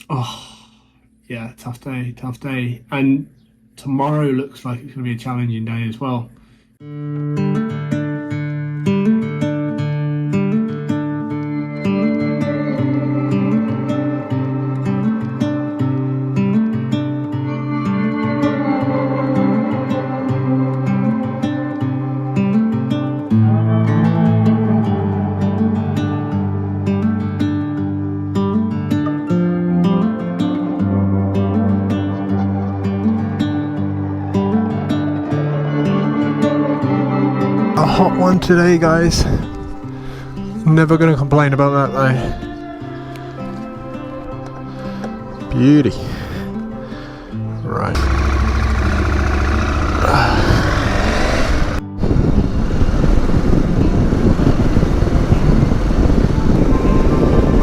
Oh, yeah, tough day, tough day. And tomorrow looks like it's going to be a challenging day as well. Hot one today, guys. Never gonna complain about that though. Beauty. Right.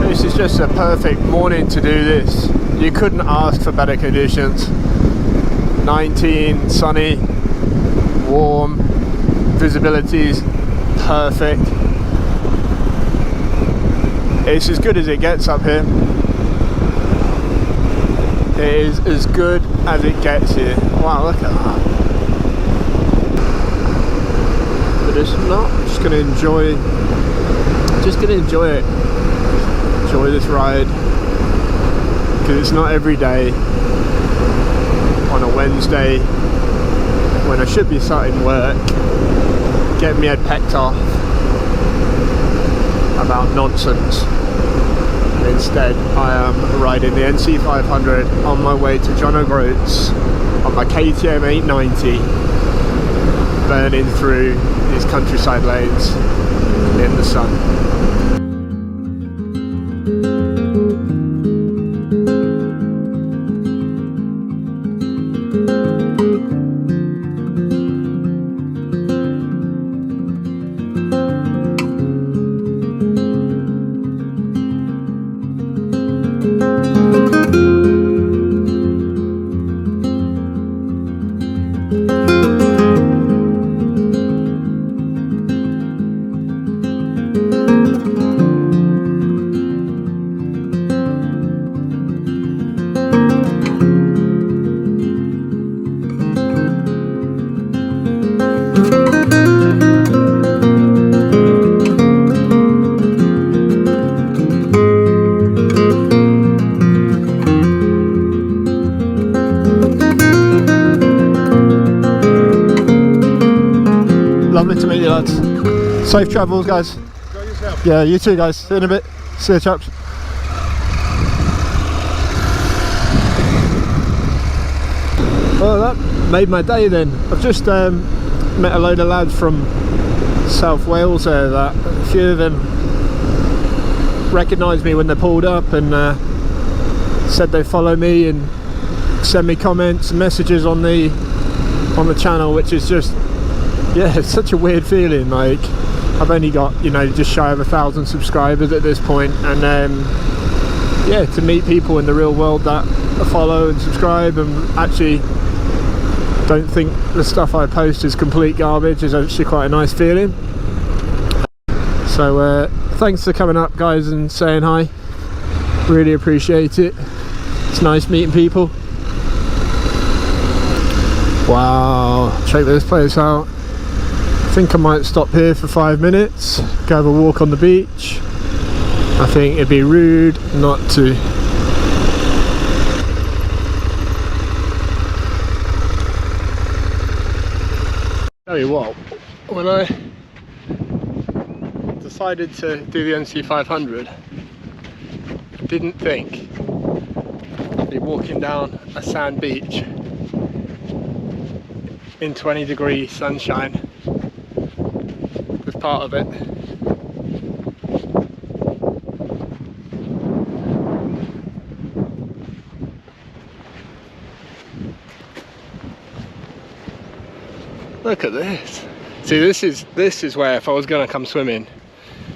This is just a perfect morning to do this. You couldn't ask for better conditions. 19, sunny, warm. Visibility is perfect. It's as good as it gets up here. It is as good as it gets here. Wow, look at that. But it's not. I'm just gonna enjoy it. Enjoy this ride, because it's not every day on a Wednesday when I should be starting work, get my head pecked off about nonsense. And instead I am riding the NC500 on my way to John O'Groats on my KTM 890, burning through these countryside lanes in the sun. Lovely to meet you, lads. Safe travels, guys. Enjoy yourself. Yeah, you too, guys. See you in a bit. See you, chaps. Well, that made my day then. I've just met a load of lads from South Wales there. That a few of them recognised me when they pulled up and said they follow me and send me comments and messages on the channel, which is just, yeah, it's such a weird feeling. Like, I've only got, you know, just shy of 1,000 subscribers at this point, and yeah, to meet people in the real world that follow and subscribe and actually don't think the stuff I post is complete garbage is actually quite a nice feeling. So thanks for coming up, guys, and saying hi. Really appreciate it. It's nice meeting people. Wow, check this place out. I think I might stop here for 5 minutes, go have a walk on the beach. I think it'd be rude not to. Tell you what, when I decided to do the NC500, I didn't think I'd be walking down a sand beach in 20-degree sunshine was part of it. Look at this. See, this is where if I was going to come swimming,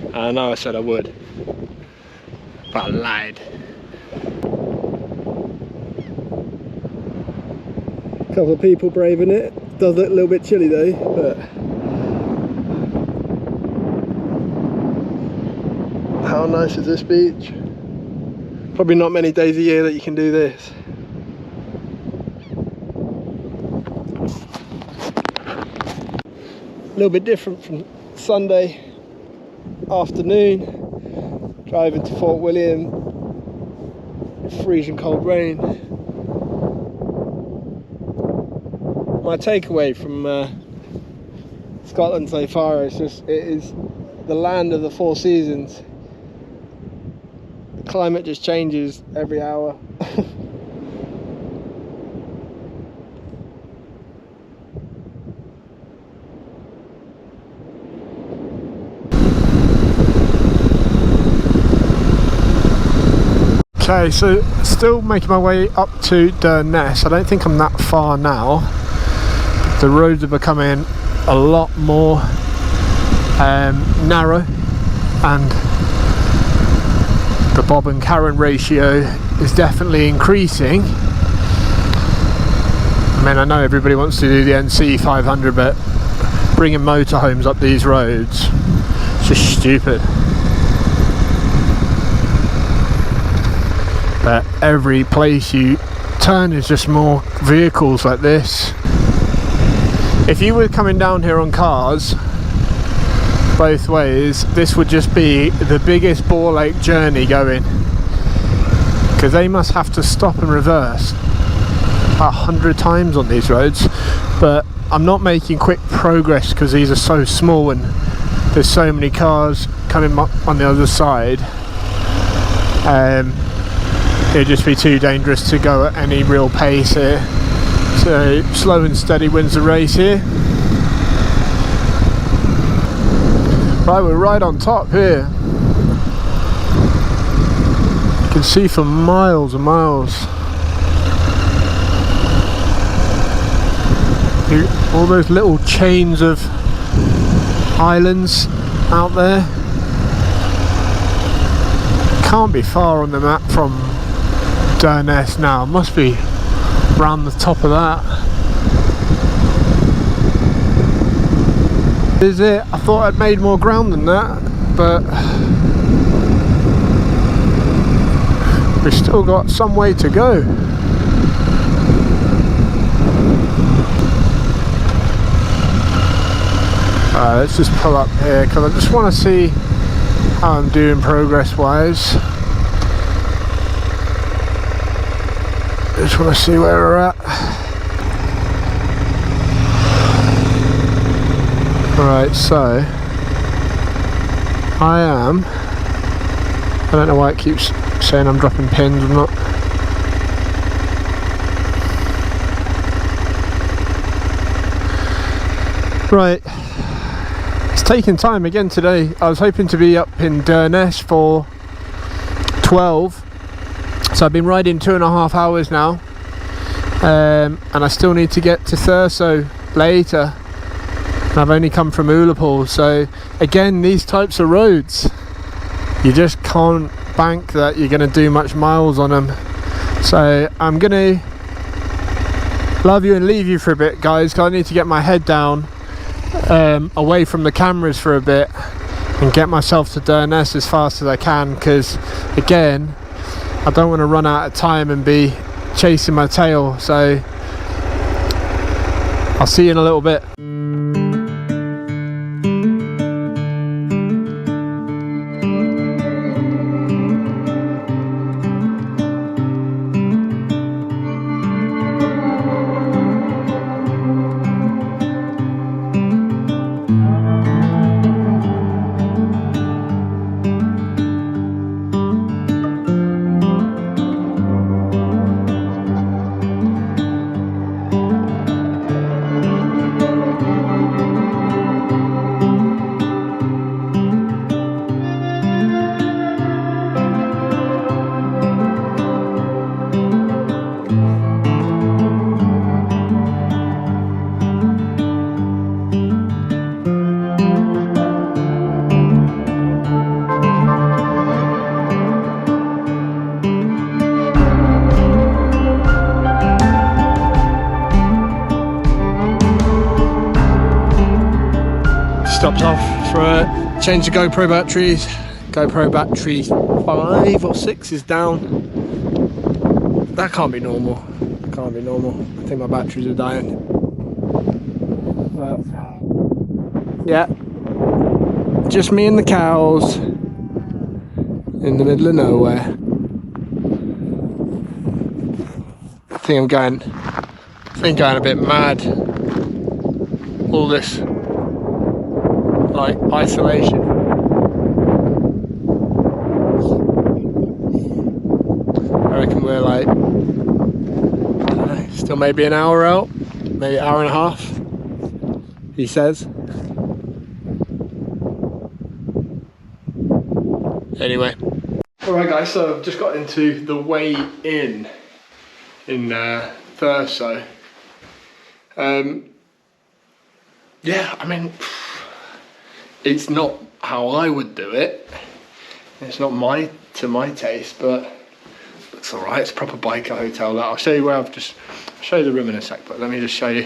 and I know I said I would, but I lied. Couple of people braving it. Does look a little bit chilly though, but how nice is this beach? Probably not many days a year that you can do this. A little bit different from Sunday afternoon, driving to Fort William, freezing cold rain. My takeaway from Scotland so far is just, it is the land of the 4 seasons. The climate just changes every hour. Okay, so still making my way up to Ness. I don't think I'm that far now. The roads are becoming a lot more narrow, and the bob and Karen ratio is definitely increasing. I mean, I know everybody wants to do the NC500, but bringing motorhomes up these roads, it's just stupid. But every place you turn is just more vehicles like this. If you were coming down here on cars both ways, this would just be the biggest ball ache journey going, because they must have to stop and reverse 100 times on these roads. But I'm not making quick progress because these are so small and there's so many cars coming up on the other side. It'd just be too dangerous to go at any real pace here. So slow and steady wins the race here. Right, we're right on top here. You can see for miles and miles. All those little chains of islands out there. Can't be far on the map from Ness now. Must be round the top of that. Is it? I thought I'd made more ground than that, but we've still got some way to go. Alright, let's just pull up here because I just want to see how I'm doing progress wise. Just want to see where we're at. Alright, so I don't know why it keeps saying I'm dropping pins. I'm not. Right, it's taking time again today. I was hoping to be up in Ness for 12. So I've been riding 2.5 hours now, and I still need to get to Thurso later, and I've only come from Ullapool. So again, these types of roads, you just can't bank that you're going to do much miles on them. So I'm going to love you and leave you for a bit, guys, because I need to get my head down away from the cameras for a bit and get myself to Ness as fast as I can, because again, I don't want to run out of time and be chasing my tail. So I'll see you in a little bit. Stopped off for a change of GoPro batteries. GoPro battery 5 or 6 is down. That can't be normal. Can't be normal. I think my batteries are dying. But yeah, just me and the cows in the middle of nowhere. I think I'm going a bit mad. All this like isolation. I reckon we're like, I don't know, still maybe an hour out, maybe an hour and a half, he says. Anyway. Alright guys, so I've just got into the weigh-in in Thurso. Yeah, I mean, it's not how I would do it. It's not to my taste, but it's alright. It's a proper biker hotel. That I'll show you where I'll show you the room in a sec, but let me just show you.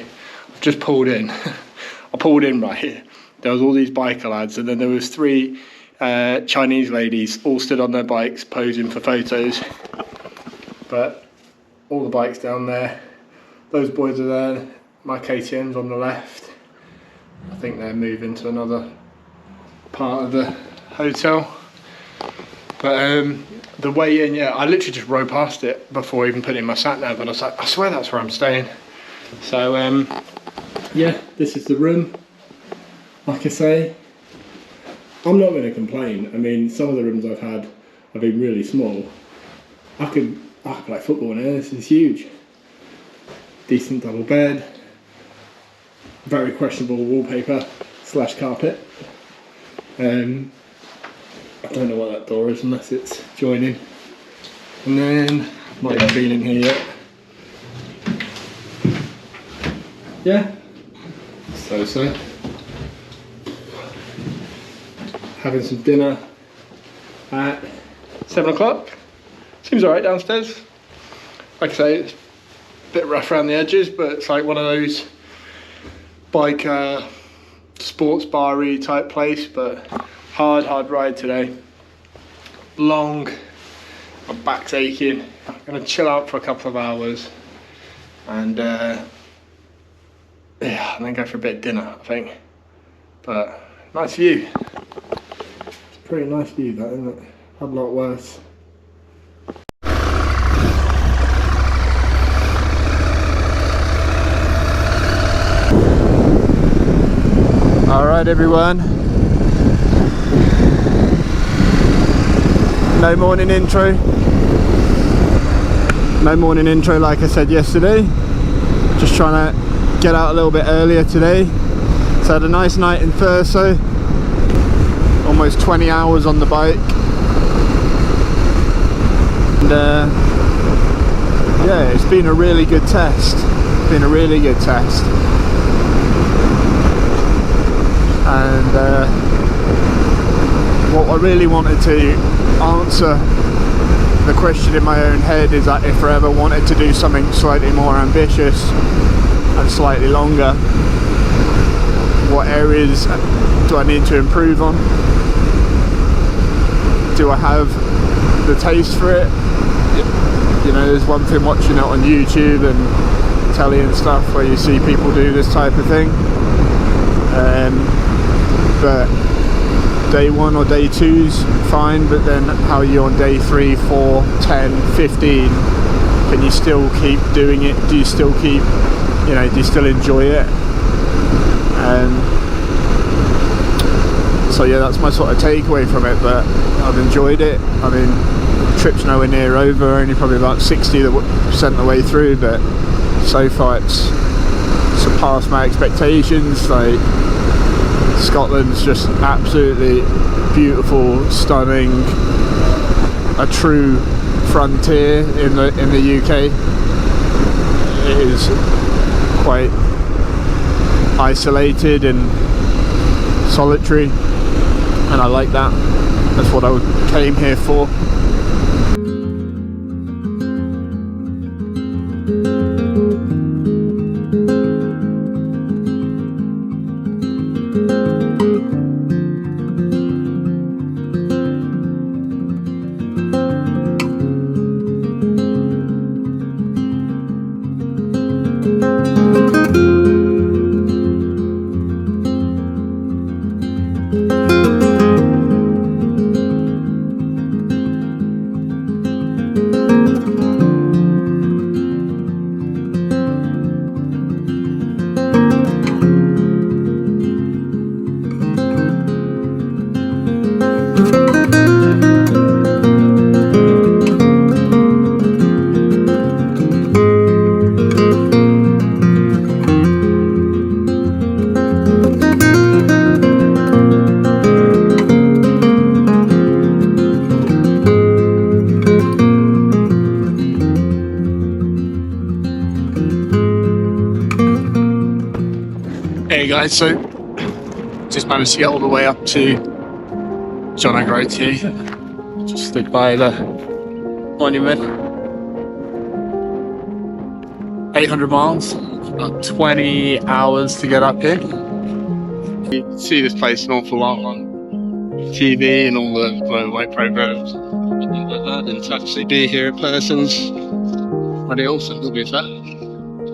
I've just pulled in. I pulled in right here. There was all these biker lads, and then there was 3 Chinese ladies all stood on their bikes posing for photos. But all the bikes down there. Those boys are there. My KTM's on the left. I think they're moving to another part of the hotel. But the way in, yeah, I literally just rode past it before even putting my sat nav, and I was like, I swear that's where I'm staying. So yeah, this is the room. Like I say, I'm not going to complain. I mean, some of the rooms I've had have been really small. I could play football in here. This is huge. Decent double bed. Very questionable wallpaper / carpet. I don't know what that door is unless it's joining. And then, not even been in here yet. Yeah, so. Having some dinner at 7 o'clock. Seems alright downstairs. Like I say, it's a bit rough around the edges, but it's like one of those bike sports bar-y type place, but hard ride today. Long, my back's aching. I'm gonna chill out for a couple of hours and yeah, and then go for a bit of dinner, I think. But nice view. It's a pretty nice view, that, isn't it? Had a lot worse. Alright everyone, no morning intro like I said yesterday, just trying to get out a little bit earlier today. So I had a nice night in Thurso, almost 20 hours on the bike, and yeah, it's been a really good test, and what I really wanted to answer the question in my own head is that if I ever wanted to do something slightly more ambitious and slightly longer, what areas do I need to improve on? Do I have the taste for it? You know, there's one thing watching it on YouTube and telly and stuff where you see people do this type of thing. But day 1 or day 2's fine, but then how are you on day 3, 4, 10, 15? Can you still keep doing it? Do you still keep, you know, do you still enjoy it? So yeah, that's my sort of takeaway from it, but I've enjoyed it. I mean, the trip's nowhere near over, only probably about 60% of the way through, but so far it's surpassed my expectations. Like, Scotland's just absolutely beautiful, stunning, a true frontier in the UK. It is quite isolated and solitary, and I like that. That's what I came here for. Hey guys, so just managed to get all the way up to WWII. Just stood by the monument. 800 miles, about 20 hours to get up here. You can see this place an awful lot on TV and all the motorbike programs and things like that, and to actually be here in person's pretty awesome, to be fair.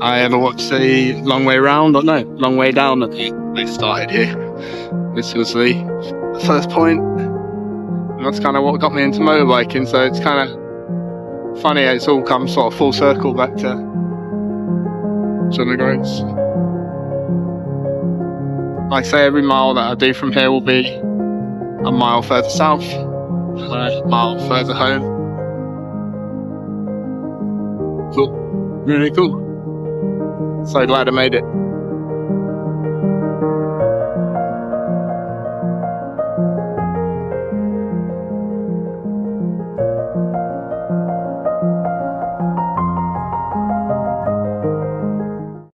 I ever watched the Long Way Round, or no, Long Way Down, that they started here. This was the first point, and that's kind of what got me into motorbiking, so it's kind of funny how it's all come sort of full circle back to WWII. Like I say, every mile that I do from here will be a mile further south, a mile further home. Cool, really cool. So glad I made it.